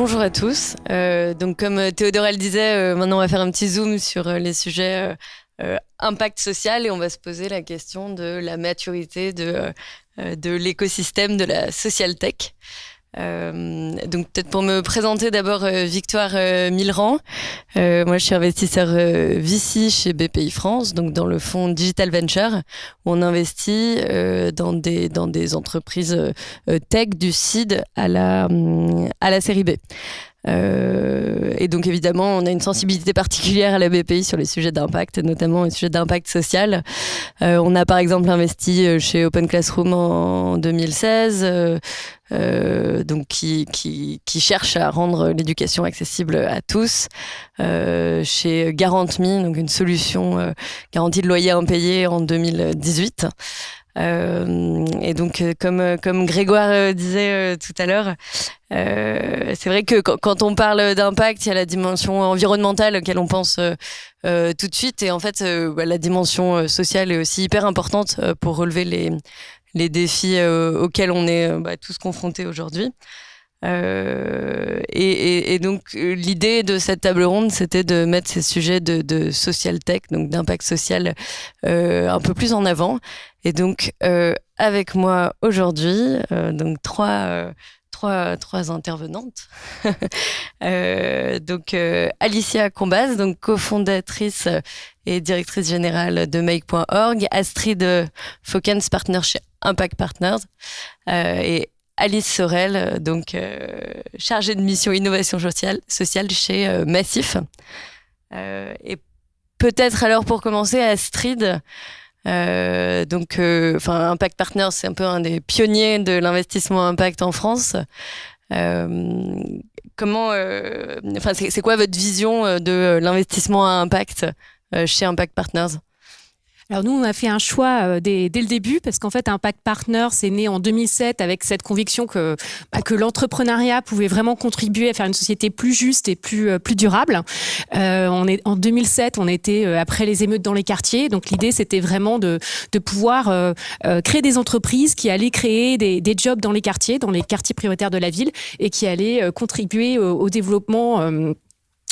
Bonjour à tous. Donc comme Théodora le disait, maintenant on va faire un petit zoom sur les sujets impact social et on va se poser la question de la maturité de l'écosystème de la social tech. Donc peut-être pour me présenter d'abord Victoire Millerand. Moi je suis investisseur VC chez BPI France, donc dans le fonds Digital Venture où on investit dans des entreprises tech du seed à la série B. Et donc évidemment on a une sensibilité particulière à la BPI sur les sujets d'impact, notamment les sujets d'impact social. On a par exemple investi chez Open Classroom en 2016, donc qui cherche à rendre l'éducation accessible à tous, chez Garant.me, donc une solution garantie de loyer impayé en 2018. Et donc comme Grégoire disait tout à l'heure, c'est vrai que quand on parle d'impact, il y a la dimension environnementale auquel on pense tout de suite, et en fait la dimension sociale est aussi hyper importante pour relever les défis auxquels on est tous confrontés aujourd'hui. Et donc l'idée de cette table ronde, c'était de mettre ces sujets de social tech, donc d'impact social, un peu plus en avant. Et donc avec moi aujourd'hui, donc trois intervenantes. Donc Alicia Combaz, donc cofondatrice et directrice générale de Make.org, Astrid Faukens, partner chez Impact Partners, et Alice Sorel, donc chargée de mission innovation sociale chez Massif. Et peut-être alors pour commencer, Astrid, Impact Partners, c'est un peu un des pionniers de l'investissement impact en France. C'est quoi votre vision de l'investissement à impact chez Impact Partners ? Alors nous, on a fait un choix dès le début parce qu'en fait, Impact Partners est né en 2007 avec cette conviction que l'entrepreneuriat pouvait vraiment contribuer à faire une société plus juste et plus durable. En 2007, on était après les émeutes dans les quartiers. Donc l'idée, c'était vraiment de pouvoir créer des entreprises qui allaient créer des jobs dans les quartiers prioritaires de la ville et qui allaient contribuer au développement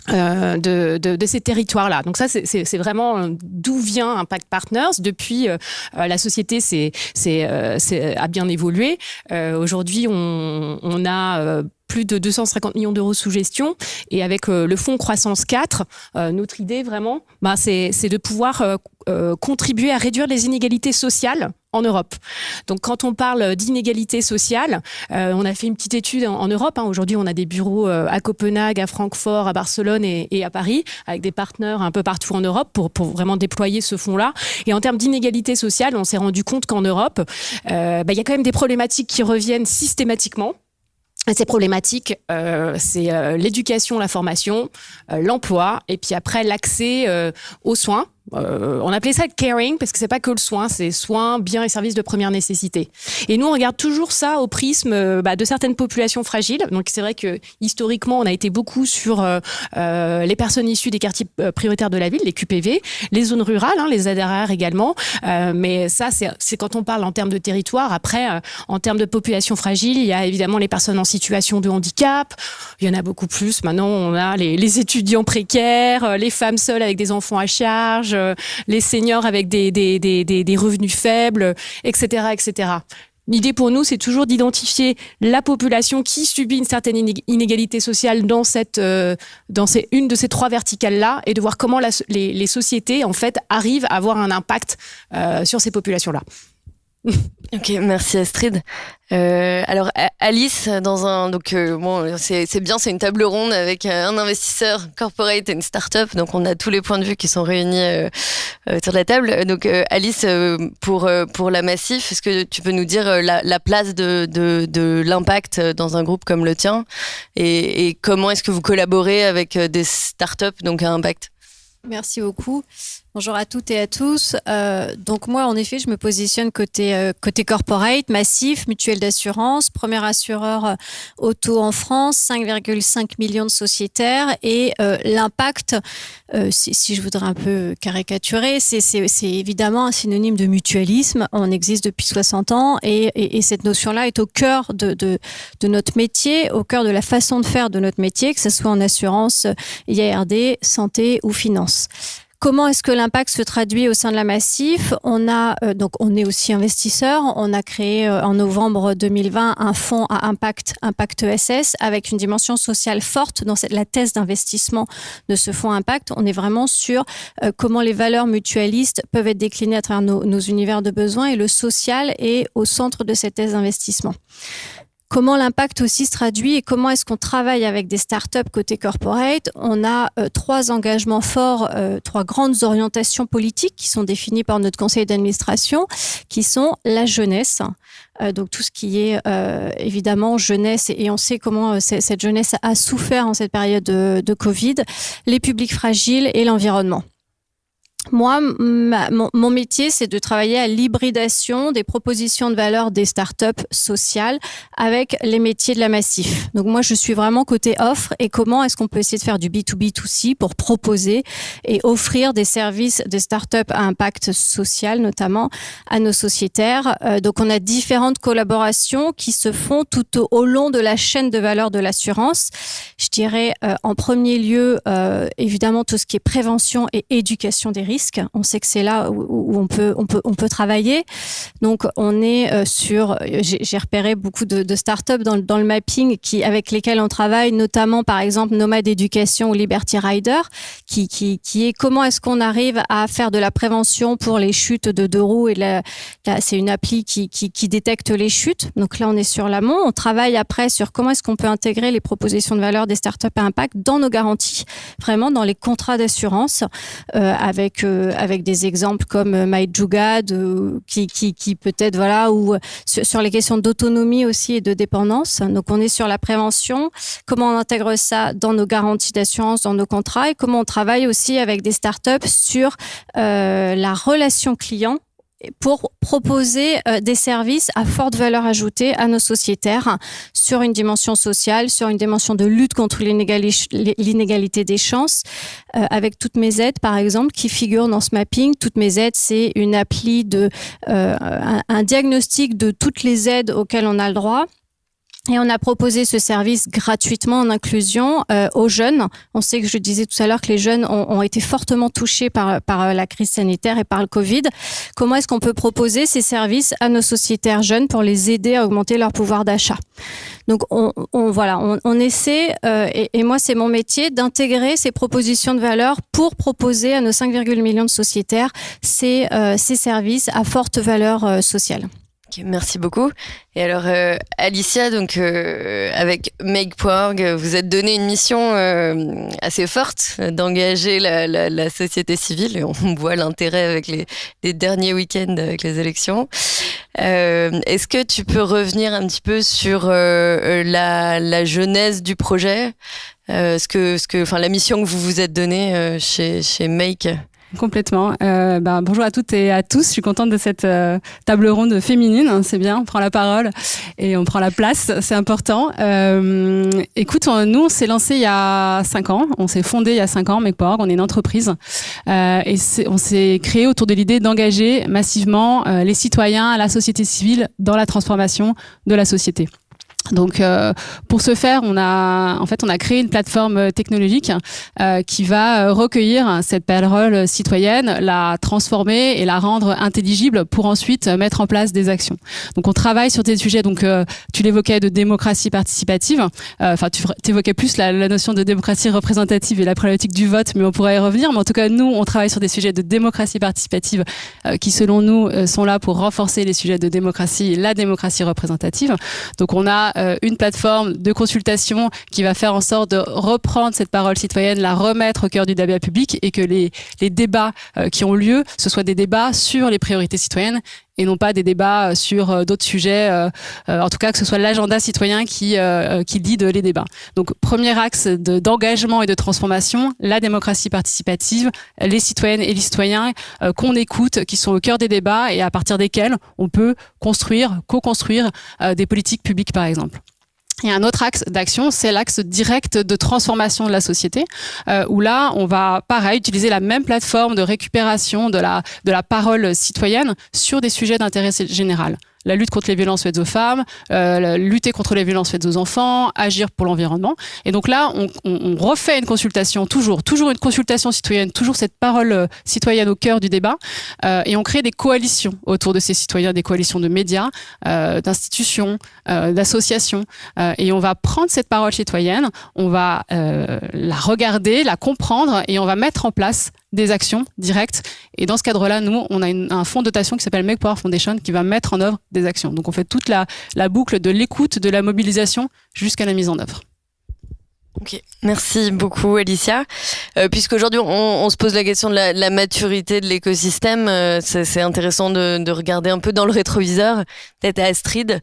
de ces territoires-là. Donc ça, c'est vraiment d'où vient Impact Partners. Depuis, la société a bien évolué. Aujourd'hui, on a plus de 250 millions d'euros sous gestion. Et avec le fonds Croissance 4, notre idée vraiment, c'est de pouvoir contribuer à réduire les inégalités sociales en Europe. Donc, quand on parle d'inégalité sociale, on a fait une petite étude en Europe. Aujourd'hui, on a des bureaux à Copenhague, à Francfort, à Barcelone et à Paris, avec des partenaires un peu partout en Europe pour vraiment déployer ce fonds-là. Et en termes d'inégalité sociale, on s'est rendu compte qu'en Europe, y a quand même des problématiques qui reviennent systématiquement. Et ces problématiques, c'est l'éducation, la formation, l'emploi, et puis après l'accès aux soins. On appelait ça caring parce que c'est pas que le soin, c'est soins, biens et services de première nécessité. Et nous, on regarde toujours ça au prisme de certaines populations fragiles. Donc c'est vrai que historiquement, on a été beaucoup sur les personnes issues des quartiers prioritaires de la ville, les QPV, les zones rurales, les ZRR également. Mais ça, c'est quand on parle en termes de territoire. Après, en termes de population fragile, il y a évidemment les personnes en situation de handicap. Il y en a beaucoup plus. Maintenant, on a les étudiants précaires, les femmes seules avec des enfants à charge, les seniors avec des revenus faibles, etc., etc. L'idée pour nous, c'est toujours d'identifier la population qui subit une certaine inégalité sociale dans une de ces trois verticales-là et de voir comment les sociétés, en fait, arrivent à avoir un impact sur ces populations-là. Ok, merci Astrid. Alors Alice, c'est bien, c'est une table ronde avec un investisseur corporate et une start-up, donc on a tous les points de vue qui sont réunis sur la table. Donc Alice, pour la Massif, est-ce que tu peux nous dire la place de l'impact dans un groupe comme le tien et comment est-ce que vous collaborez avec des start-up donc à impact ? Merci beaucoup. Bonjour à toutes et à tous. Donc moi, en effet, je me positionne côté corporate, massif, mutuelle d'assurance, premier assureur auto en France, 5,5 millions de sociétaires. Et l'impact, si je voudrais un peu caricaturer, c'est évidemment un synonyme de mutualisme. On existe depuis 60 ans et cette notion-là est au cœur de notre métier, au cœur de la façon de faire de notre métier, que ce soit en assurance, IARD, santé ou finance. Comment est-ce que l'impact se traduit au sein de la Massif ? On est aussi investisseur. On a créé en novembre 2020 un fonds à impact ESS, avec une dimension sociale forte dans la thèse d'investissement de ce fonds impact. On est vraiment sur comment les valeurs mutualistes peuvent être déclinées à travers nos univers de besoins, et le social est au centre de cette thèse d'investissement. Comment l'impact aussi se traduit et comment est-ce qu'on travaille avec des startups côté corporate ? On a 3 engagements forts, 3 grandes orientations politiques qui sont définies par notre conseil d'administration, qui sont la jeunesse, donc tout ce qui est évidemment jeunesse, et on sait comment cette jeunesse a souffert en cette période de Covid, les publics fragiles et l'environnement. Moi, mon métier, c'est de travailler à l'hybridation des propositions de valeur des startups sociales avec les métiers de la Massif. Donc moi, je suis vraiment côté offre, et comment est-ce qu'on peut essayer de faire du B2B2C pour proposer et offrir des services de startups à impact social, notamment à nos sociétaires. Donc on a différentes collaborations qui se font tout au long de la chaîne de valeur de l'assurance. Je dirais en premier lieu, évidemment, tout ce qui est prévention et éducation des risques. On sait que c'est là où on peut travailler. Donc, on est j'ai repéré beaucoup de startups dans le mapping avec lesquelles on travaille, notamment, par exemple, Nomade Éducation ou Liberty Rider, qui est comment est-ce qu'on arrive à faire de la prévention pour les chutes de 2 roues. C'est une appli qui détecte les chutes. Donc là, on est sur l'amont. On travaille après sur comment est-ce qu'on peut intégrer les propositions de valeur des startups à impact dans nos garanties, vraiment dans les contrats d'assurance, avec des exemples comme MyJugad, qui peut-être, ou sur les questions d'autonomie aussi et de dépendance. Donc, on est sur la prévention, comment on intègre ça dans nos garanties d'assurance, dans nos contrats, et comment on travaille aussi avec des startups sur la relation client pour proposer des services à forte valeur ajoutée à nos sociétaires sur une dimension sociale, sur une dimension de lutte contre l'inégalité des chances, avec Toutes mes aides, par exemple, qui figure dans ce mapping. Toutes mes aides, c'est une appli un diagnostic de toutes les aides auxquelles on a le droit. Et on a proposé ce service gratuitement en inclusion aux jeunes. On sait que je disais tout à l'heure que les jeunes ont été fortement touchés par la crise sanitaire et par le Covid. Comment est-ce qu'on peut proposer ces services à nos sociétaires jeunes pour les aider à augmenter leur pouvoir d'achat ? Donc on essaie, et moi c'est mon métier, d'intégrer ces propositions de valeur pour proposer à nos 5,1 millions de sociétaires ces services à forte valeur sociale. Merci beaucoup. Et alors, Alicia, donc avec Make.org, vous êtes donné une mission assez forte d'engager la société civile. Et on voit l'intérêt avec les derniers week-ends avec les élections. Est-ce que tu peux revenir un petit peu sur la genèse du projet, la mission que vous vous êtes donnée chez Make? Complètement. Bonjour à toutes et à tous. Je suis contente de cette table ronde féminine. C'est bien, on prend la parole et on prend la place. C'est important. Écoute, nous, on s'est lancé il y a 5 ans. On s'est fondé il y a 5 ans, Make.org. On est une entreprise. On s'est créé autour de l'idée d'engager massivement les citoyens, la société civile dans la transformation de la société. Donc, pour ce faire, on a créé une plateforme technologique qui va recueillir cette parole citoyenne, la transformer et la rendre intelligible pour ensuite mettre en place des actions. Donc, on travaille sur des sujets. Donc, tu l'évoquais, de démocratie participative. Tu évoquais plus la notion de démocratie représentative et la problématique du vote, mais on pourrait y revenir. Mais en tout cas, nous, on travaille sur des sujets de démocratie participative qui, selon nous, sont là pour renforcer les sujets de démocratie et la démocratie représentative. Donc, on a une plateforme de consultation qui va faire en sorte de reprendre cette parole citoyenne, la remettre au cœur du débat public, et que les débats qui ont lieu, ce soient des débats sur les priorités citoyennes et non pas des débats sur d'autres sujets, en tout cas que ce soit l'agenda citoyen qui guide les débats. Donc premier axe d'engagement et de transformation, la démocratie participative, les citoyennes et les citoyens qu'on écoute, qui sont au cœur des débats et à partir desquels on peut construire, co-construire des politiques publiques par exemple. Il y a un autre axe d'action, c'est l'axe direct de transformation de la société, où là, on va, pareil, utiliser la même plateforme de récupération de la parole citoyenne sur des sujets d'intérêt général. La lutte contre les violences faites aux femmes, lutter contre les violences faites aux enfants, agir pour l'environnement. Et donc là, on refait une consultation, toujours une consultation citoyenne, toujours cette parole citoyenne au cœur du débat, et on crée des coalitions autour de ces citoyens, des coalitions de médias, d'institutions, d'associations, et on va prendre cette parole citoyenne, on va la regarder, la comprendre, et on va mettre en place des actions directes. Et dans ce cadre-là, nous, on a un fonds de dotation qui s'appelle Make Power Foundation qui va mettre en œuvre des actions. Donc, on fait toute la boucle de l'écoute, de la mobilisation jusqu'à la mise en œuvre. Ok, merci beaucoup Alicia. Puisqu'aujourd'hui on se pose la question de la maturité de l'écosystème, c'est intéressant de regarder un peu dans le rétroviseur. Peut-être à Astrid,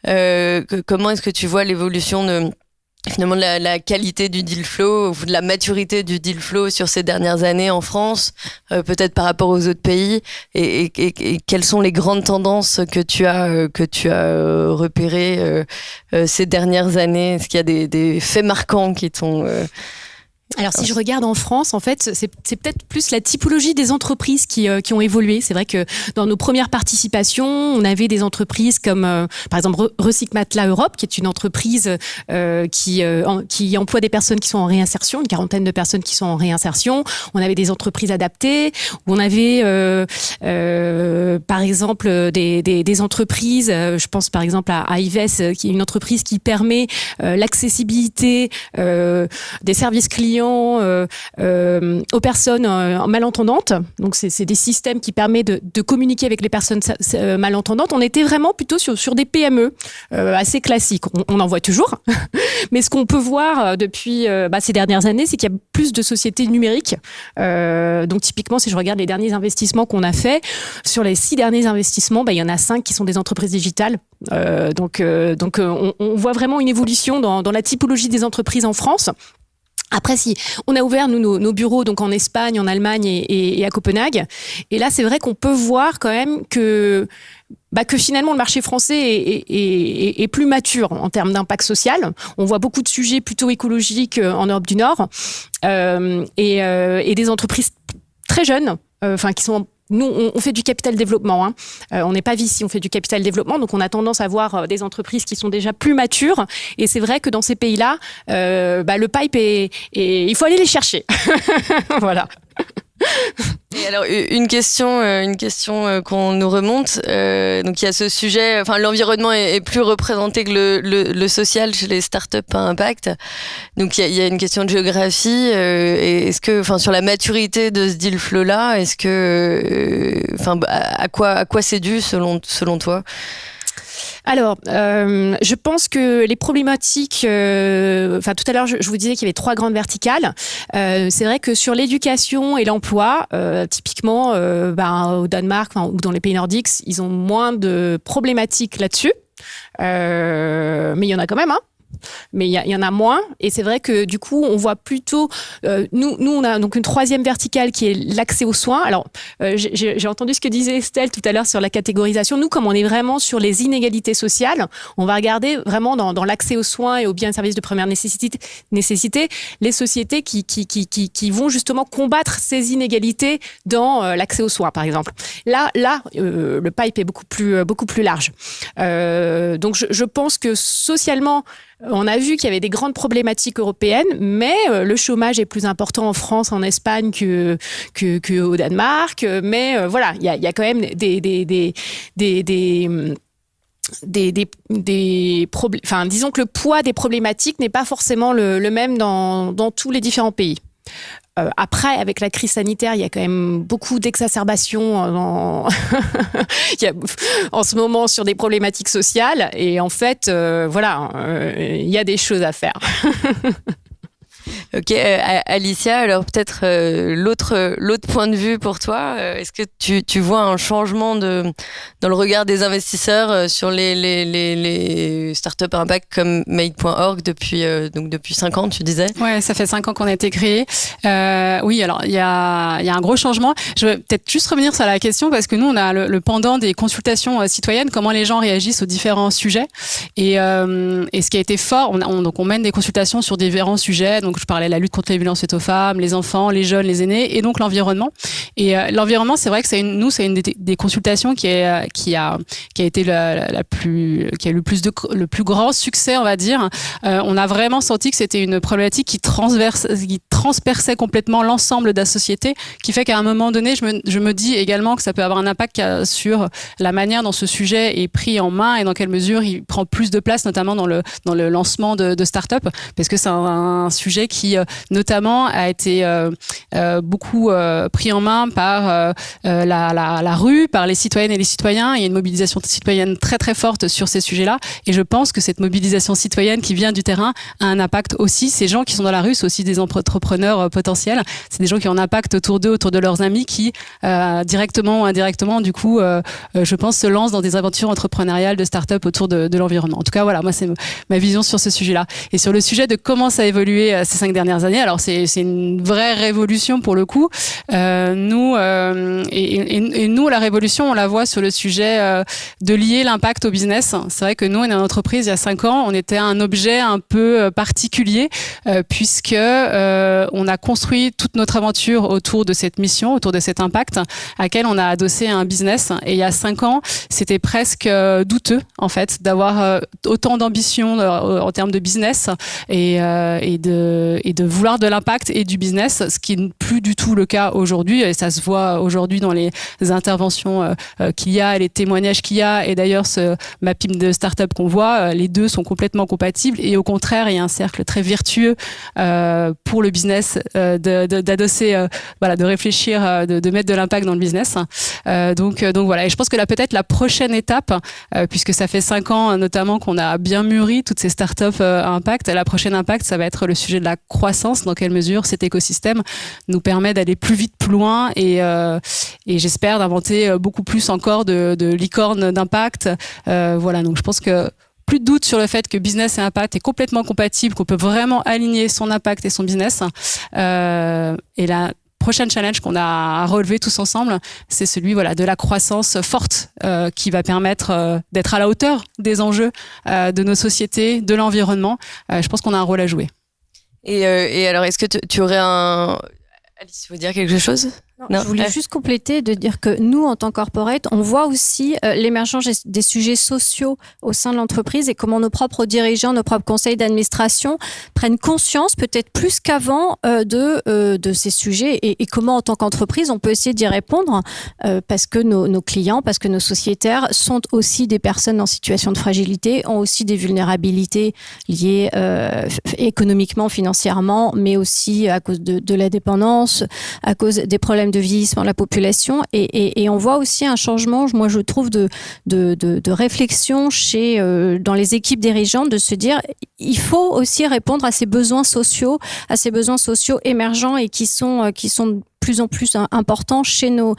comment est-ce que tu vois l'évolution de finalement la qualité du deal flow ou de la maturité du deal flow sur ces dernières années en France, peut-être par rapport aux autres pays, et quelles sont les grandes tendances que tu as repérées ces dernières années? Est-ce qu'il y a des faits marquants qui t'ont Alors, si je regarde en France, en fait, c'est peut-être plus la typologie des entreprises qui ont évolué. C'est vrai que dans nos premières participations, on avait des entreprises comme, par exemple, Recycle Matelas Europe, qui est une entreprise qui emploie des personnes qui sont en réinsertion, une quarantaine de personnes qui sont en réinsertion. On avait des entreprises adaptées, où on avait, par exemple, des entreprises. Je pense par exemple à Ives, qui est une entreprise qui permet l'accessibilité des services clients aux personnes malentendantes. Donc, c'est des systèmes qui permettent de communiquer avec les personnes malentendantes. On était vraiment plutôt sur des PME assez classiques. On en voit toujours. Mais ce qu'on peut voir depuis ces dernières années, c'est qu'il y a plus de sociétés numériques. Donc, typiquement, si je regarde les derniers investissements qu'on a faits, sur les 6 derniers investissements, il y en a 5 qui sont des entreprises digitales. Donc, on voit vraiment une évolution dans la typologie des entreprises en France. Après, si on a ouvert nos bureaux donc en Espagne, en Allemagne et à Copenhague, et là c'est vrai qu'on peut voir quand même que finalement le marché français est plus mature en termes d'impact social. On voit beaucoup de sujets plutôt écologiques en Europe du Nord et des entreprises très jeunes, qui sont. Nous, on fait du capital développement. On n'est pas VC, on fait du capital développement. Donc, on a tendance à voir des entreprises qui sont déjà plus matures. Et c'est vrai que dans ces pays-là, le pipe il faut aller les chercher. Voilà. Et alors une question qu'on nous remonte. Donc il y a ce sujet. Enfin, l'environnement est plus représenté que le social chez les startups à impact. Donc il y a une question de géographie. Et est-ce que, sur la maturité de ce deal flow là, est-ce que, à quoi c'est dû selon toi? Alors, je pense que les problématiques, tout à l'heure, je vous disais qu'il y avait 3 grandes verticales. C'est vrai que sur l'éducation et l'emploi, typiquement, au Danemark ou dans les pays nordiques, ils ont moins de problématiques là-dessus. Mais il y en a quand même, Mais il y en a moins, et c'est vrai que du coup on voit plutôt nous on a donc une 3e verticale qui est l'accès aux soins. Alors j'ai entendu ce que disait Estelle tout à l'heure sur la catégorisation. Nous, comme on est vraiment sur les inégalités sociales, on va regarder vraiment dans l'accès aux soins et aux biens et services de première nécessité les sociétés qui vont justement combattre ces inégalités dans l'accès aux soins, par exemple. Là le pipe est beaucoup plus large. Donc je pense que socialement, on a vu qu'il y avait des grandes problématiques européennes, mais le chômage est plus important en France, en Espagne que au Danemark. Mais voilà, il y a quand même disons que le poids des problématiques n'est pas forcément le même dans tous les différents pays. Après, avec la crise sanitaire, il y a quand même beaucoup d'exacerbations en ce moment sur des problématiques sociales. Et en fait, il y a des choses à faire. Ok, Alicia, alors peut-être l'autre point de vue pour toi. Est-ce que tu vois un changement dans le regard des investisseurs sur les startups à impact comme Made.org depuis 5 ans, tu disais? Ouais, ça fait 5 ans qu'on a été créé. Oui, alors il y a un gros changement. Je vais peut-être juste revenir sur la question parce que nous, on a le pendant des consultations citoyennes, comment les gens réagissent aux différents sujets. Et ce qui a été fort, donc on mène des consultations sur différents sujets. Donc je parlais de la lutte contre les violences faites aux femmes, les enfants, les jeunes, les aînés, et donc l'environnement. Et l'environnement, c'est vrai que c'est une des consultations qui a été qui a eu le plus grand succès, on va dire. On a vraiment senti que c'était une problématique qui transperçait complètement l'ensemble de la société, qui fait qu'à un moment donné, je me dis également que ça peut avoir un impact sur la manière dont ce sujet est pris en main et dans quelle mesure il prend plus de place, notamment dans le lancement de start-up, parce que c'est un sujet qui notamment a été beaucoup pris en main par la rue, par les citoyennes et les citoyens. Il y a une mobilisation citoyenne très très forte sur ces sujets-là, et je pense que cette mobilisation citoyenne qui vient du terrain a un impact aussi. Ces gens qui sont dans la rue, c'est aussi des entrepreneurs potentiels, c'est des gens qui ont un impact autour d'eux, autour de leurs amis, qui directement ou indirectement, du coup, je pense, se lancent dans des aventures entrepreneuriales de start-up autour de l'environnement. En tout cas, voilà, moi, c'est ma vision sur ce sujet-là. Et sur le sujet de comment ça a évolué ces 5 dernières années, alors c'est une vraie révolution pour le coup. Nous, la révolution, on la voit sur le sujet de lier l'impact au business. C'est vrai que nous, on est une entreprise, il y a 5 ans, on était un objet un peu particulier, puisque on a construit toute notre aventure autour de cette mission, autour de cet impact, à laquelle on a adossé un business. Et il y a 5 ans, c'était presque douteux, en fait, d'avoir autant d'ambition en termes de business et de vouloir de l'impact et du business, ce qui n'est plus du tout le cas aujourd'hui. Et ça se voit aujourd'hui dans les interventions qu'il y a, les témoignages qu'il y a. Et d'ailleurs, ce mapping de start-up qu'on voit, les deux sont complètement compatibles. Et au contraire, il y a un cercle très vertueux pour le business d'adosser, de réfléchir, de mettre de l'impact dans le business. Donc voilà. Et je pense que là, peut-être la prochaine étape, puisque ça fait 5 ans notamment qu'on a bien mûri toutes ces startups à impact, la prochaine impact, ça va être le sujet de la croissance. Dans quelle mesure cet écosystème nous permet d'aller plus vite, plus loin, et j'espère d'inventer beaucoup plus encore de licornes d'impact. Voilà. Donc je pense que plus de doute sur le fait que business et impact est complètement compatible, qu'on peut vraiment aligner son impact et son business. Et la prochaine challenge qu'on a à relever tous ensemble, c'est celui de la croissance forte qui va permettre d'être à la hauteur des enjeux de nos sociétés, de l'environnement. Je pense qu'on a un rôle à jouer. Et alors, est-ce que tu aurais Alice, tu veux dire quelque chose? Non, je voulais juste compléter de dire que nous, en tant que corporate, on voit aussi l'émergence des sujets sociaux au sein de l'entreprise et comment nos propres dirigeants, nos propres conseils d'administration prennent conscience, peut-être plus qu'avant, de ces sujets et comment, en tant qu'entreprise, on peut essayer d'y répondre parce que nos clients, parce que nos sociétaires sont aussi des personnes en situation de fragilité, ont aussi des vulnérabilités liées économiquement, financièrement, mais aussi à cause de la dépendance, à cause des problèmes de vieillissement de la population et on voit aussi un changement, moi je trouve, de réflexion dans les équipes dirigeantes, de se dire il faut aussi répondre à ces besoins sociaux émergents et qui sont de plus en plus importants chez nos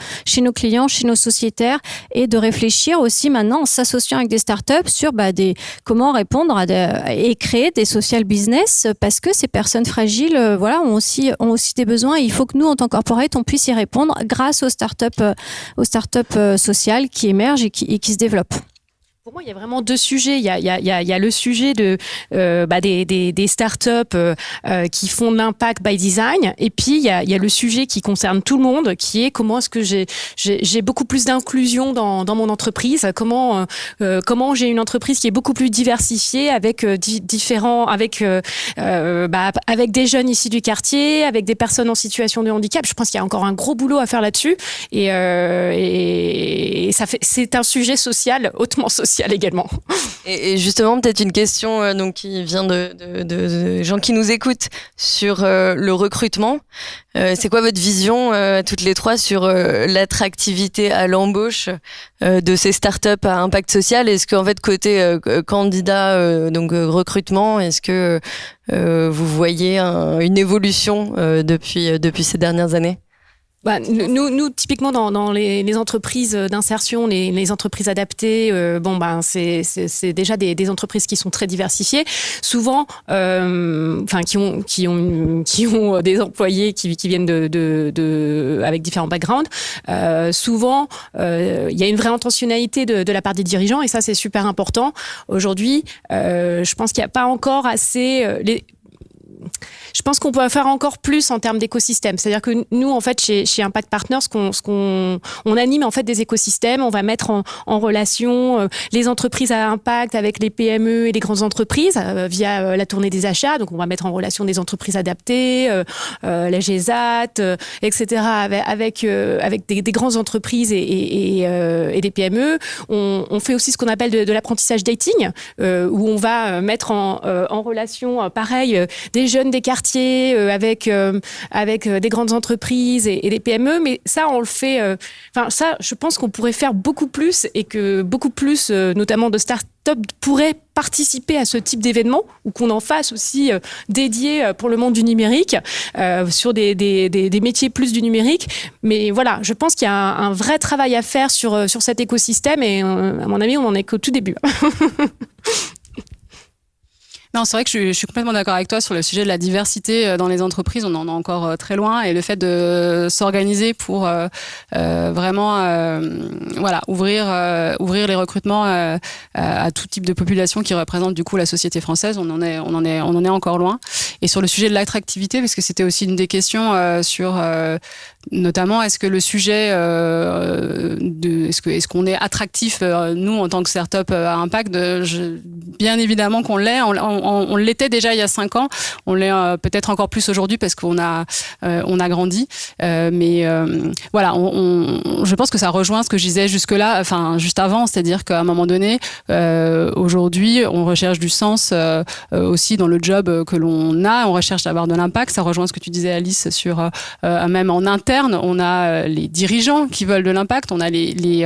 clients, chez nos sociétaires, et de réfléchir aussi maintenant en s'associant avec des startups sur comment répondre et créer des social business, parce que ces personnes fragiles ont aussi des besoins et il faut que nous, en tant que corporate, on puisse y répondre grâce aux startups sociales qui émergent et qui se développent. Pour moi, il y a vraiment 2 sujets. Il y a le sujet des startups qui font de l'impact by design, et puis il y a le sujet qui concerne tout le monde, qui est comment est-ce que j'ai beaucoup plus d'inclusion dans mon entreprise, comment j'ai une entreprise qui est beaucoup plus diversifiée avec avec des jeunes issus du quartier, avec des personnes en situation de handicap. Je pense qu'il y a encore un gros boulot à faire là-dessus, et c'est un sujet social, hautement social, social également. Et justement, peut-être une question donc qui vient de gens qui nous écoutent sur le recrutement. C'est quoi votre vision toutes les trois sur l'attractivité à l'embauche de ces startups à impact social? Est-ce qu'en fait côté candidat donc recrutement, est-ce que vous voyez une évolution depuis ces dernières années? Nous, typiquement dans les entreprises d'insertion, les entreprises adaptées, c'est déjà des entreprises qui sont très diversifiées, souvent, qui ont des employés qui viennent avec différents backgrounds. Souvent, il y a une vraie intentionnalité de la part des dirigeants, et ça c'est super important. Aujourd'hui, je pense qu'il n'y a pas encore assez je pense qu'on peut faire encore plus en termes d'écosystème. C'est-à-dire que nous, en fait, chez Impact Partners, on anime en fait des écosystèmes. On va mettre en relation les entreprises à impact avec les PME et les grandes entreprises via la tournée des achats. Donc, on va mettre en relation des entreprises adaptées, la GESAT, etc. avec des grandes entreprises et des PME. On fait aussi ce qu'on appelle de l'apprentissage dating, où on va mettre en relation, pareil, des jeunes des quartiers avec des grandes entreprises et des PME, mais ça on le fait. Ça, je pense qu'on pourrait faire beaucoup plus et que beaucoup plus, notamment de start-up, pourraient participer à ce type d'événement ou qu'on en fasse aussi dédié pour le monde du numérique sur des métiers plus du numérique. Mais voilà, je pense qu'il y a un vrai travail à faire sur cet écosystème et à mon avis, on en est qu'au tout début. Non, c'est vrai que je suis complètement d'accord avec toi sur le sujet de la diversité dans les entreprises. On en est encore très loin, et le fait de s'organiser pour vraiment ouvrir les recrutements à tout type de population qui représente du coup la société française, on en est encore loin. Et sur le sujet de l'attractivité, parce que c'était aussi une des questions sur notamment, est-ce que le sujet est-ce qu'on est attractif nous en tant que start-up à impact, bien évidemment qu'on l'est. On l'était déjà il y a 5 ans. On l'est peut-être encore plus aujourd'hui parce qu'on a grandi. Voilà, je pense que ça rejoint ce que je disais jusque-là, juste avant, c'est-à-dire qu'à un moment donné, aujourd'hui, on recherche du sens aussi dans le job que l'on a. On recherche d'avoir de l'impact. Ça rejoint ce que tu disais, Alice, sur même en interne. On a les dirigeants qui veulent de l'impact. On a les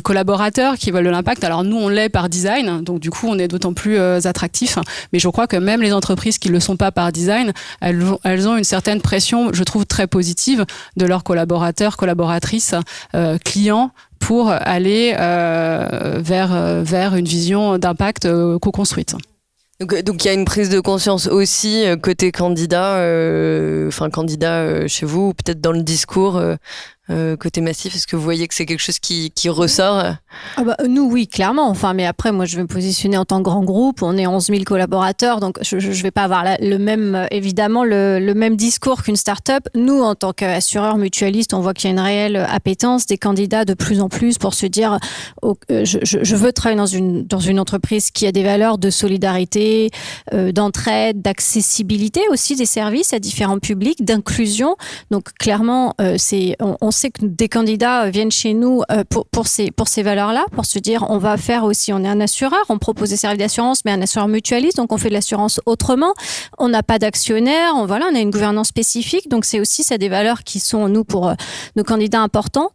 collaborateurs qui veulent de l'impact. Alors nous, on l'est par design. Donc du coup, on est d'autant plus attractif. Mais je crois que même les entreprises qui ne le sont pas par design, elles ont une certaine pression, je trouve, très positive de leurs collaborateurs, collaboratrices, clients, pour aller vers une vision d'impact co-construite. Donc il y a une prise de conscience aussi côté candidat, chez vous, ou peut-être dans le discours côté Massif. Est-ce que vous voyez que c'est quelque chose qui ressort? Nous, oui, clairement. Mais après, moi, je vais me positionner en tant que grand groupe. On est 11 000 collaborateurs, donc je vais pas avoir le même discours qu'une start-up. Nous, en tant qu'assureurs mutualistes, on voit qu'il y a une réelle appétence des candidats de plus en plus pour se dire je veux travailler dans une entreprise qui a des valeurs de solidarité, d'entraide, d'accessibilité aussi des services à différents publics, d'inclusion. Donc, clairement, on sait que des candidats viennent chez nous pour ces valeurs-là, pour se dire on va faire aussi, on est un assureur, on propose des services d'assurance, mais un assureur mutualiste, donc on fait de l'assurance autrement. On n'a pas d'actionnaire, on a une gouvernance spécifique, donc c'est des valeurs qui sont, nous, pour nos candidats, importants.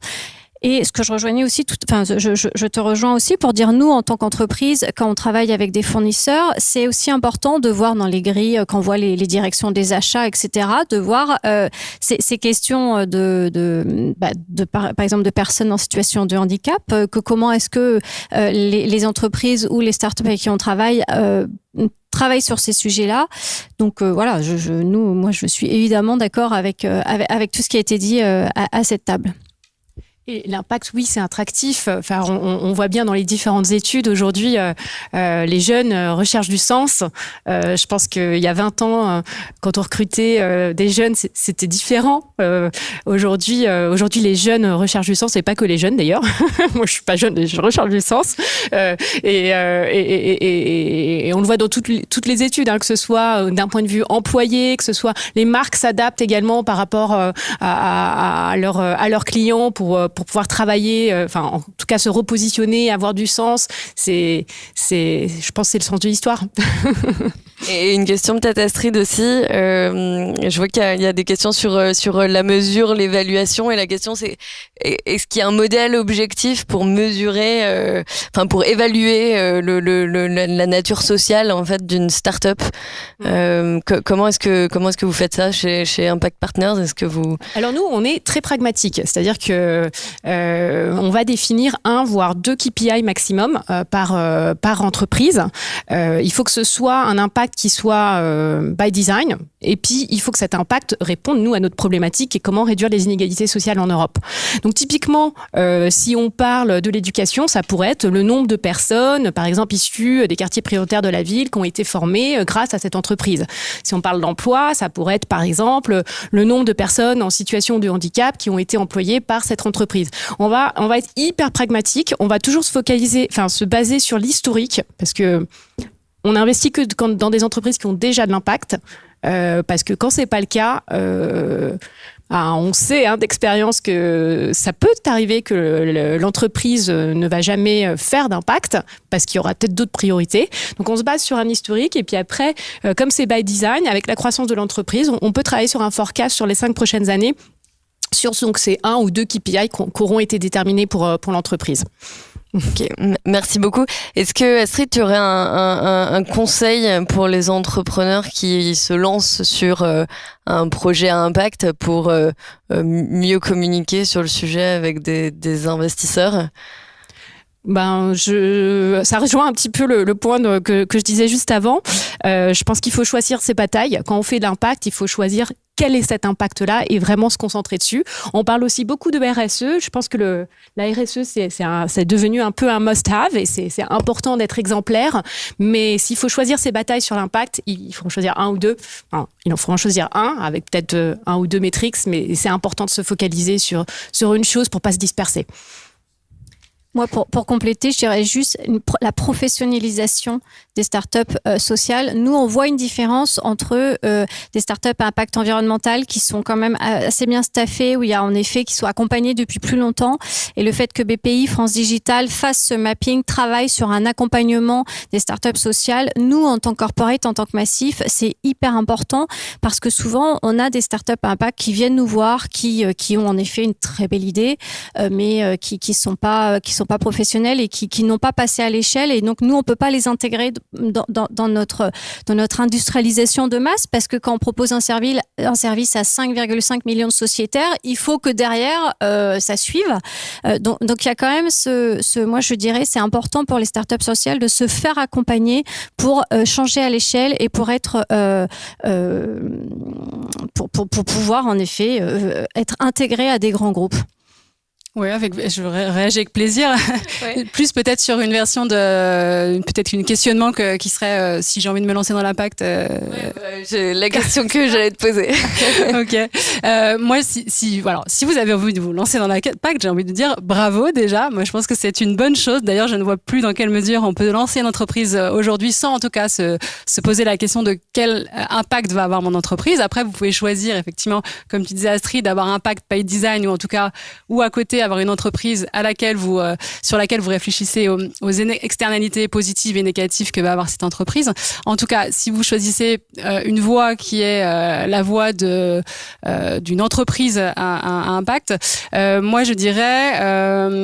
Et ce que je rejoignais aussi, je te rejoins aussi pour dire, nous, en tant qu'entreprise, quand on travaille avec des fournisseurs, c'est aussi important de voir dans les grilles, quand on voit les directions des achats, etc., de voir ces questions par exemple, de personnes en situation de handicap, que comment est-ce que les entreprises ou les startups avec qui on travaille travaillent sur ces sujets-là. Donc moi, je suis évidemment d'accord avec tout ce qui a été dit à cette table. Et l'impact, oui, c'est attractif. On voit bien dans les différentes études aujourd'hui, les jeunes recherchent du sens. Je pense qu'il y a 20 ans, quand on recrutait des jeunes, c'était différent. Aujourd'hui, les jeunes recherchent du sens, et pas que les jeunes d'ailleurs. Moi, je suis pas jeune, mais je recherche du sens. Et on le voit dans toutes les études, que ce soit d'un point de vue employé, que ce soit les marques s'adaptent également par rapport à leurs clients pour pour pouvoir travailler, en tout cas se repositionner, avoir du sens. Je pense que c'est le sens de l'histoire. Et une question peut-être Astrid aussi. Je vois qu'il y a des questions sur la mesure, l'évaluation, et la question c'est est-ce qu'il y a un modèle objectif pour mesurer, pour évaluer la nature sociale en fait d'une start-up. Comment est-ce que vous faites ça chez Impact Partners? Est-ce que vous... Alors nous, on est très pragmatique, c'est-à-dire que on va définir 1 voire 2 KPI maximum par entreprise. Il faut que ce soit un impact qui soit by design, et puis il faut que cet impact réponde nous à notre problématique et comment réduire les inégalités sociales en Europe. Donc typiquement, si on parle de l'éducation, ça pourrait être le nombre de personnes, par exemple issues des quartiers prioritaires de la ville, qui ont été formées grâce à cette entreprise. Si on parle d'emploi, ça pourrait être par exemple le nombre de personnes en situation de handicap qui ont été employées par cette entreprise. On va être hyper pragmatique, on va toujours se baser sur l'historique, parce que on n'investit que dans des entreprises qui ont déjà de l'impact, parce que quand c'est pas le cas, on sait d'expérience que ça peut arriver que l'entreprise ne va jamais faire d'impact parce qu'il y aura peut-être d'autres priorités. Donc on se base sur un historique, et puis après, comme c'est by design, avec la croissance de l'entreprise, on peut travailler sur un forecast sur les 5 prochaines années, donc c'est 1 ou 2 KPI qui auront été déterminés pour l'entreprise. Ok, merci beaucoup. Est-ce que Astrid, tu aurais un conseil pour les entrepreneurs qui se lancent sur un projet à impact pour mieux communiquer sur le sujet avec des investisseurs? Ça rejoint un petit peu le point que je disais juste avant. Je pense qu'il faut choisir ses batailles. Quand on fait de l'impact, il faut choisir quel est cet impact-là et vraiment se concentrer dessus. On parle aussi beaucoup de RSE. Je pense que la RSE, c'est devenu un peu un must-have, et c'est important d'être exemplaire. Mais s'il faut choisir ses batailles sur l'impact, il faut en choisir 1 ou 2. Enfin, il en faut en choisir 1 avec peut-être 1 ou 2 métriques, mais c'est important de se focaliser sur une chose pour pas se disperser. Moi, pour compléter, je dirais juste la professionnalisation des startups sociales. Nous, on voit une différence entre des startups à impact environnemental qui sont quand même assez bien staffées, où il y a en effet qui sont accompagnés depuis plus longtemps, et le fait que BPI, France Digital fasse ce mapping, travaille sur un accompagnement des startups sociales. Nous, en tant que corporate, en tant que massif, c'est hyper important, parce que souvent, on a des startups à impact qui viennent nous voir, qui ont en effet une très belle idée, mais qui sont pas professionnels et qui n'ont pas passé à l'échelle, et donc nous on peut pas les intégrer dans notre industrialisation de masse, parce que quand on propose un service à 5,5 millions de sociétaires, il faut que derrière ça suive. Donc il y a quand même moi je dirais c'est important pour les startups sociales de se faire accompagner pour changer à l'échelle et pour être pour pouvoir en effet être intégré à des grands groupes. Oui, je réagis avec plaisir. Ouais. Plus peut-être sur une version peut-être une questionnement qui serait si j'ai envie de me lancer dans l'impact. La question que j'allais te poser. Ok. Moi, si vous avez envie de vous lancer dans l'impact, j'ai envie de dire bravo déjà. Moi, je pense que c'est une bonne chose. D'ailleurs, je ne vois plus dans quelle mesure on peut lancer une entreprise aujourd'hui sans en tout cas se poser la question de quel impact va avoir mon entreprise. Après, vous pouvez choisir effectivement, comme tu disais Astrid, d'avoir un impact by design, ou en tout cas, ou à côté avoir une entreprise sur laquelle vous réfléchissez aux externalités positives et négatives que va avoir cette entreprise. En tout cas, si vous choisissez une voie qui est la voie d'une entreprise à impact, moi je dirais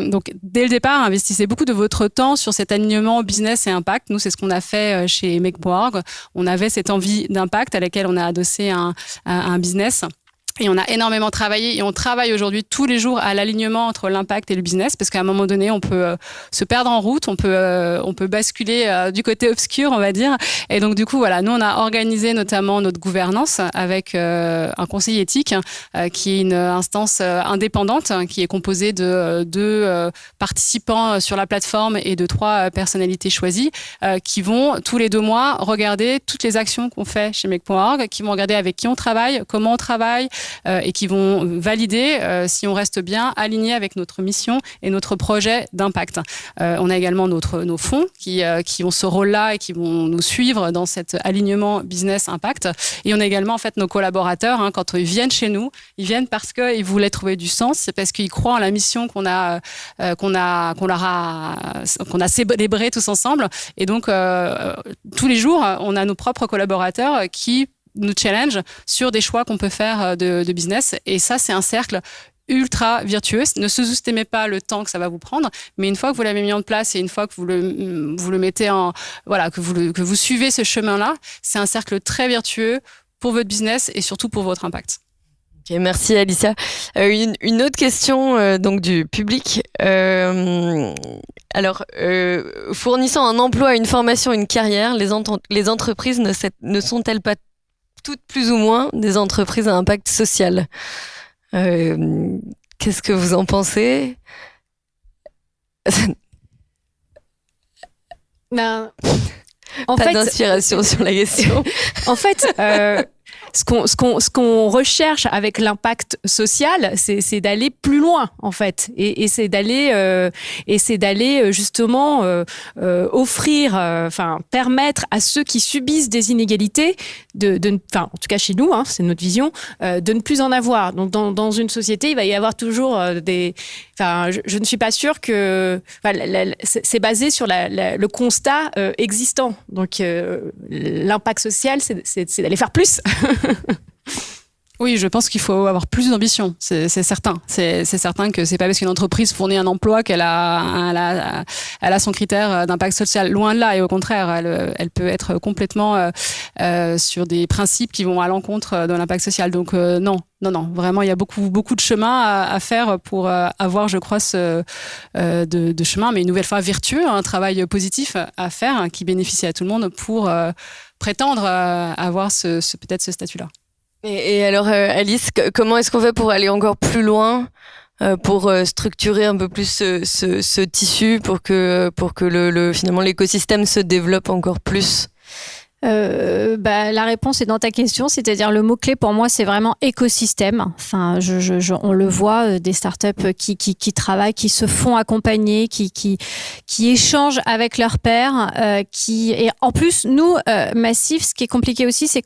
donc dès le départ, investissez beaucoup de votre temps sur cet alignement business et impact. Nous, c'est ce qu'on a fait chez Make.org. On avait cette envie d'impact à laquelle on a adossé un business. Et on a énormément travaillé, et on travaille aujourd'hui tous les jours à l'alignement entre l'impact et le business, parce qu'à un moment donné, on peut se perdre en route, on peut basculer du côté obscur, on va dire. Et donc du coup, voilà, nous on a organisé notamment notre gouvernance avec un conseil éthique qui est une instance indépendante qui est composée de 2 participants sur la plateforme et de 3 personnalités choisies qui vont tous les 2 mois regarder toutes les actions qu'on fait chez Make.org, qui vont regarder avec qui on travaille, comment on travaille, et qui vont valider si on reste bien aligné avec notre mission et notre projet d'impact. On a également nos fonds qui ont ce rôle-là et qui vont nous suivre dans cet alignement business impact. Et on a également en fait nos collaborateurs, quand ils viennent chez nous, ils viennent parce qu'ils voulaient trouver du sens, c'est parce qu'ils croient en la mission qu'on a célébré tous ensemble. Et donc tous les jours, on a nos propres collaborateurs qui nous challenge sur des choix qu'on peut faire de business. Et ça, c'est un cercle ultra virtueux. Ne sous-estimez pas le temps que ça va vous prendre, mais une fois que vous l'avez mis en place et une fois que vous le mettez que vous suivez ce chemin-là, c'est un cercle très virtueux pour votre business et surtout pour votre impact. Okay, merci Alicia. Une autre question donc du public. Fournissant un emploi, une formation, une carrière, les entreprises ne sont-elles pas toutes plus ou moins des entreprises à impact social? Qu'est-ce que vous en pensez? Pas d'inspiration sur la question. En fait, ce qu'on recherche avec l'impact social, c'est d'aller plus loin en fait, et c'est d'aller justement offrir, permettre à ceux qui subissent des inégalités en tout cas chez nous, c'est notre vision, de ne plus en avoir. Donc dans une société, il va y avoir toujours je ne suis pas sûre que c'est basé sur le constat existant. Donc l'impact social, c'est d'aller faire plus. Oui, je pense qu'il faut avoir plus d'ambition, c'est certain. C'est certain que c'est pas parce qu'une entreprise fournit un emploi qu'elle a son critère d'impact social. Loin de là, et au contraire, elle peut être complètement sur des principes qui vont à l'encontre de l'impact social. Donc non, vraiment, il y a beaucoup de chemin à faire pour avoir, je crois, de chemin, mais une nouvelle fois vertueux, un travail positif à faire qui bénéficie à tout le monde pour prétendre avoir peut-être ce statut-là. Et alors, Alice, comment est-ce qu'on fait pour aller encore plus loin, pour structurer un peu plus ce tissu, pour que finalement l'écosystème se développe encore plus? La réponse est dans ta question, c'est-à-dire le mot-clé pour moi, c'est vraiment écosystème. Enfin, on le voit, des startups qui travaillent, qui se font accompagner, qui échangent avec leurs pairs, et en plus, nous, Massif, ce qui est compliqué aussi, c'est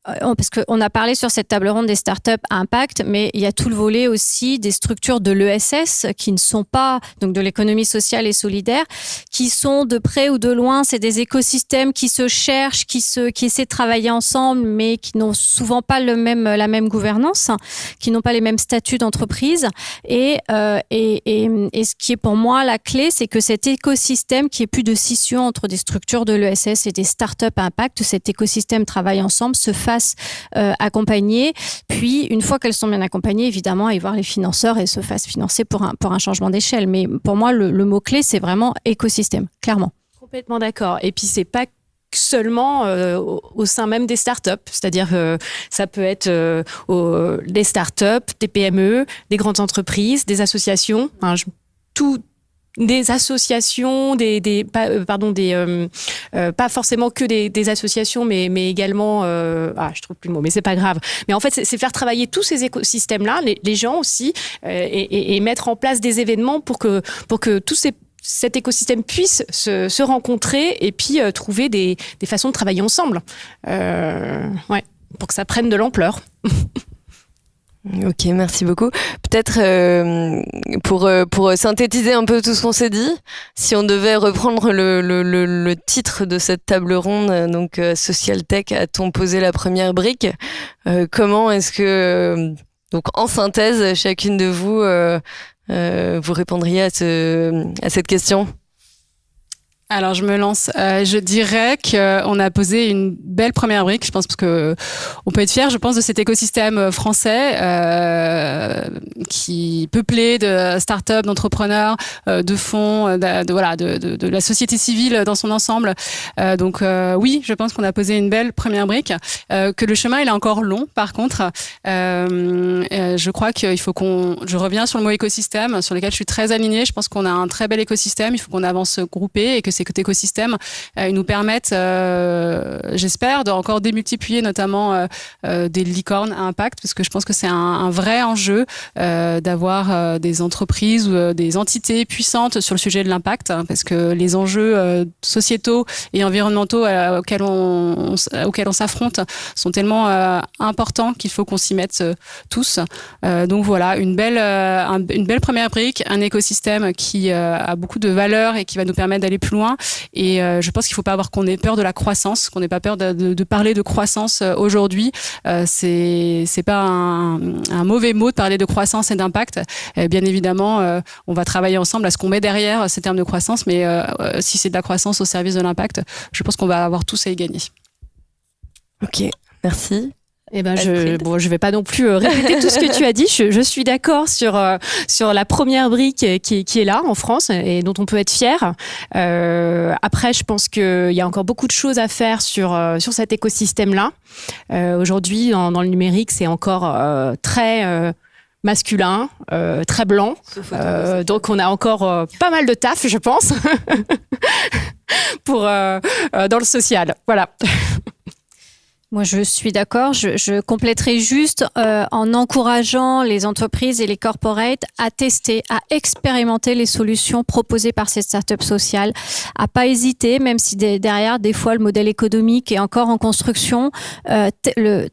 parce qu'on a parlé sur cette table ronde des startups à impact, mais il y a tout le volet aussi des structures de l'ESS qui ne sont pas, donc de l'économie sociale et solidaire, qui sont de près ou de loin, c'est des écosystèmes qui se cherchent, qui essaient de travailler ensemble, mais qui n'ont souvent pas la même gouvernance, qui n'ont pas les mêmes statuts d'entreprise. Et ce qui est pour moi la clé, c'est que cet écosystème, qui est plus de scission entre des structures de l'ESS et des startups à impact, cet écosystème travaille ensemble, se fasse accompagner, puis une fois qu'elles sont bien accompagnées, évidemment, aller voir les financeurs et se fassent financer pour un changement d'échelle. Mais pour moi, le mot-clé, c'est vraiment écosystème, clairement. Complètement d'accord. Et puis, c'est pas seulement au sein même des startups, c'est-à-dire ça peut être des startups, des PME, des grandes entreprises, des associations, des associations, pas forcément que des associations, mais également, je trouve plus le mot, mais c'est pas grave. Mais en fait, c'est faire travailler tous ces écosystèmes-là, les gens aussi, et mettre en place des événements pour que cet écosystème puisse se rencontrer et puis trouver des façons de travailler ensemble, pour que ça prenne de l'ampleur. Ok, merci beaucoup. Peut-être pour synthétiser un peu tout ce qu'on s'est dit, si on devait reprendre le titre de cette table ronde, donc Social Tech, a-t-on posé la première brique? Comment est-ce que, donc en synthèse, chacune de vous, vous répondriez à cette question? Alors, je me lance. Je dirais qu'on a posé une belle première brique. Je pense parce que on peut être fier, je pense, de cet écosystème français qui est peuplé de startups, d'entrepreneurs, de fonds, de la société civile dans son ensemble. Donc, oui, je pense qu'on a posé une belle première brique. Que le chemin, il est encore long, par contre. Je crois qu'il faut je reviens sur le mot écosystème, sur lequel je suis très alignée. Je pense qu'on a un très bel écosystème. Il faut qu'on avance groupé et que c'est cet écosystème, ils nous permettent, j'espère, de encore démultiplier notamment des licornes à impact, parce que je pense que c'est un vrai enjeu d'avoir des entreprises ou des entités puissantes sur le sujet de l'impact, hein, parce que les enjeux sociétaux et environnementaux auxquels on s'affronte sont tellement importants qu'il faut qu'on s'y mette tous. Donc voilà, une belle première brique, un écosystème qui a beaucoup de valeur et qui va nous permettre d'aller plus loin. Et je pense qu'il ne faut pas qu'on ait peur de la croissance, qu'on n'ait pas peur de parler de croissance aujourd'hui. C'est pas un mauvais mot de parler de croissance et d'impact. Bien évidemment, on va travailler ensemble à ce qu'on met derrière ces termes de croissance, mais si c'est de la croissance au service de l'impact, je pense qu'on va avoir tous à y gagner. Ok, merci. Eh ben je vais pas non plus répéter tout ce que tu as dit. Je suis d'accord sur la première brique qui est là en France et dont on peut être fier. Après, je pense qu'il y a encore beaucoup de choses à faire sur cet écosystème-là. Aujourd'hui, dans le numérique, c'est encore très masculin, très blanc. Donc, on a encore pas mal de taf, je pense, pour dans le social. Voilà. Moi, je suis d'accord. Je compléterai juste en encourageant les entreprises et les corporates à tester, à expérimenter les solutions proposées par ces startups sociales, à pas hésiter, même si derrière, des fois, le modèle économique est encore en construction.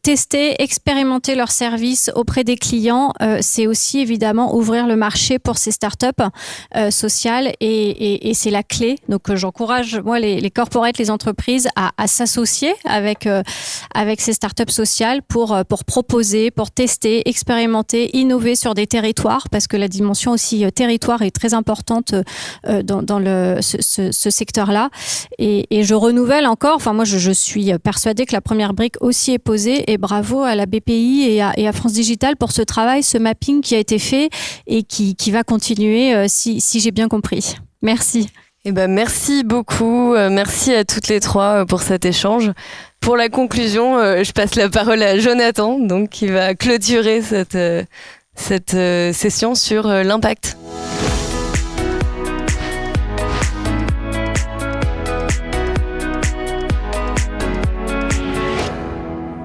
Tester, expérimenter leurs services auprès des clients, c'est aussi évidemment ouvrir le marché pour ces startups sociales et c'est la clé. Donc, j'encourage moi les corporates, les entreprises à s'associer avec ces startups sociales pour proposer, pour tester, expérimenter, innover sur des territoires, parce que la dimension aussi territoire est très importante dans ce secteur-là. Et je renouvelle encore, enfin moi je suis persuadée que la première brique aussi est posée, et bravo à la BPI et à France Digital pour ce travail, ce mapping qui a été fait et qui va continuer si j'ai bien compris. Merci. Eh ben, merci beaucoup. Merci à toutes les trois pour cet échange. Pour la conclusion, je passe la parole à Jonathan, donc, qui va clôturer cette session sur l'impact.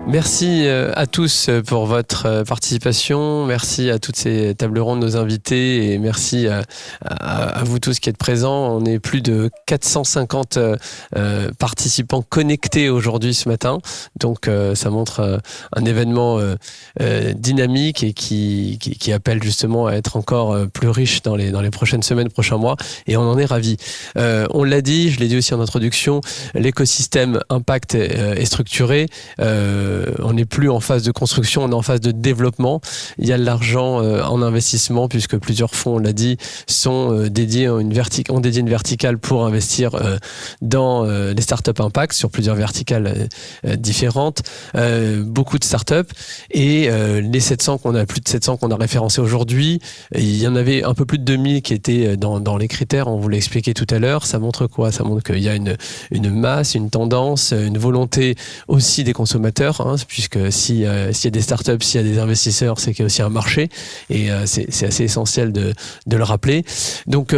Merci à tous pour votre participation. Merci à toutes ces tables rondes, nos invités, et merci à vous tous qui êtes présents. On est plus de 450 participants connectés aujourd'hui ce matin. Donc ça montre un événement dynamique et qui appelle justement à être encore plus riche dans les prochaines semaines, prochains mois. Et on en est ravis. On l'a dit, je l'ai dit aussi en introduction, l'écosystème impact est structuré. On n'est plus en phase de construction, on est en phase de développement. Il y a de l'argent en investissement, puisque plusieurs fonds, on l'a dit, sont dédiés ont dédié une verticale pour investir dans les startups impact sur plusieurs verticales différentes. Beaucoup de startups et les 700 plus de 700 qu'on a référencés aujourd'hui, il y en avait un peu plus de 2000 qui étaient dans les critères, on vous l'a expliqué tout à l'heure. Ça montre quoi? Ça montre qu'il y a une masse, une tendance, une volonté aussi des consommateurs, hein, puisque s'il y a des startups, s'il y a des investisseurs, c'est qu'il y a aussi un marché, et c'est assez essentiel de le rappeler. Donc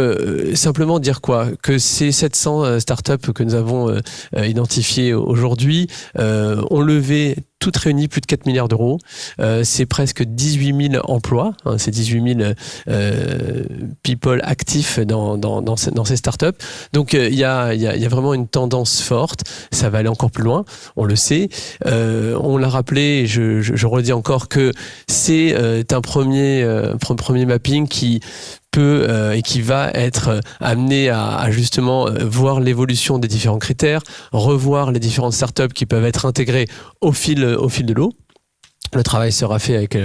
simplement dire quoi? Que ces 700 startups que nous avons identifiées aujourd'hui ont levé toutes réunies plus de 4 milliards d'euros. C'est presque 18 000 emplois. Hein, c'est 18 000 people actifs dans ces startups. Donc, il y a vraiment une tendance forte. Ça va aller encore plus loin. On le sait. On l'a rappelé, et je redis encore que c'est un premier mapping qui peut et qui va être amené à justement voir l'évolution des différents critères, revoir les différentes startups qui peuvent être intégrées au fil de l'eau. Le travail sera fait avec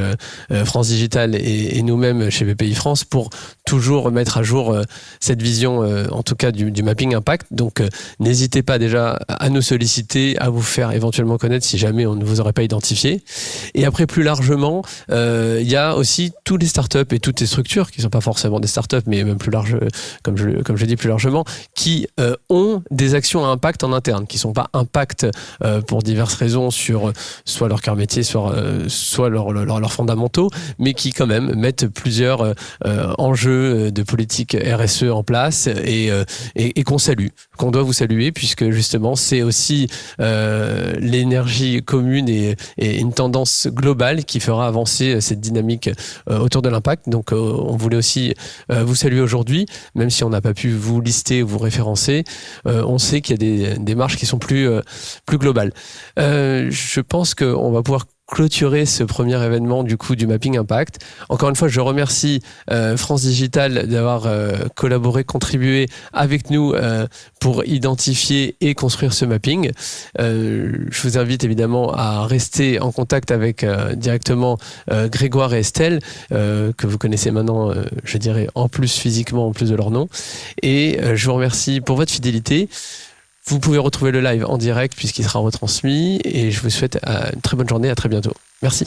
France Digital et nous-mêmes chez BPI France pour toujours mettre à jour cette vision, en tout cas du mapping impact. Donc n'hésitez pas déjà à nous solliciter, à vous faire éventuellement connaître si jamais on ne vous aurait pas identifié. Et après, plus largement, il y a aussi tous les startups et toutes les structures qui ne sont pas forcément des startups, mais même plus larges, comme je dis plus largement, qui ont des actions à impact en interne, qui ne sont pas impact pour diverses raisons sur soit leur cœur métier, soit soit leurs fondamentaux, mais qui quand même mettent plusieurs enjeux de politique RSE en place et qu'on salue, qu'on doit vous saluer, puisque justement c'est aussi l'énergie commune et une tendance globale qui fera avancer cette dynamique autour de l'impact. Donc on voulait aussi vous saluer aujourd'hui, même si on n'a pas pu vous lister ou vous référencer. On sait qu'il y a des démarches qui sont plus globales. Je pense qu'on va pouvoir clôturer ce premier événement du Mapping Impact. Encore une fois, je remercie France Digital d'avoir collaboré, contribué avec nous pour identifier et construire ce mapping. Je vous invite évidemment à rester en contact avec directement Grégoire et Estelle, que vous connaissez maintenant, je dirais, en plus physiquement, en plus de leur nom. Et je vous remercie pour votre fidélité. Vous pouvez retrouver le live en direct puisqu'il sera retransmis et je vous souhaite une très bonne journée, à très bientôt. Merci.